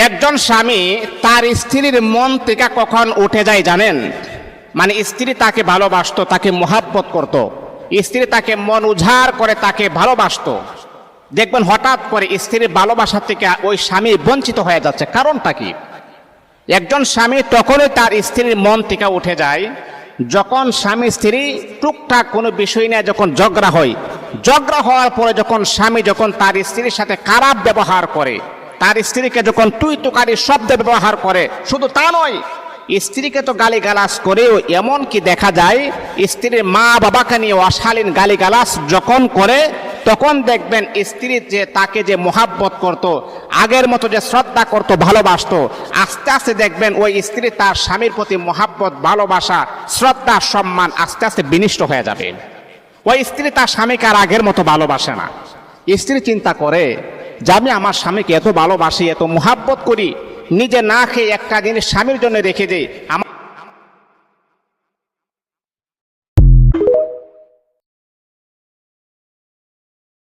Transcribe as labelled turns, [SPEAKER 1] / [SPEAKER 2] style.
[SPEAKER 1] একজন স্বামী তার স্ত্রীর মন থেকে কখন উঠে যায় জানেন? মানে স্ত্রী তাকে ভালোবাসতো, তাকে মোহাব্বত করত, স্ত্রী তাকে মন উজাড় করে তাকে ভালোবাসতো, দেখবেন হঠাৎ করে স্ত্রীর ভালোবাসা থেকে ওই স্বামী বঞ্চিত হয়ে যাচ্ছে। কারণটা কি? একজন স্বামী তখনই তার স্ত্রীর মন থেকে উঠে যায় যখন স্বামী স্ত্রী টুকটাক কোনো বিষয় নিয়ে যখন ঝগড়া হয়, ঝগড়া হওয়ার পরে যখন স্বামী যখন তার স্ত্রীর সাথে খারাপ ব্যবহার করে, তার স্ত্রীকে যখন টুই টুকারি শব্দ ব্যবহার করে, শুধু তা নয়, স্ত্রীকে তো গালিগালাজ করেও এমনকি দেখা যায় স্ত্রীর মা বাবাকে নিয়ে অশালীন গালিগালাজ যখন করে, তখন দেখবেন স্ত্রী যে তাকে যে মোহাব্বত করত, আগের মতো যে শ্রদ্ধা করত, ভালোবাসতো, আস্তে আস্তে দেখবেন ওই স্ত্রী তার স্বামীর প্রতি মোহাব্বত, ভালোবাসা, শ্রদ্ধা, সম্মান আস্তে আস্তে বিনষ্ট হয়ে যাবে। ওই স্ত্রী তার স্বামীকে আর আগের মতো ভালোবাসে না। স্ত্রী চিন্তা করে যে আমি আমার স্বামীকে এত ভালোবাসি, এত মোহাব্বত করি, নিজে না খেয়ে একটা জিনিস স্বামীর জন্য রেখে দেই,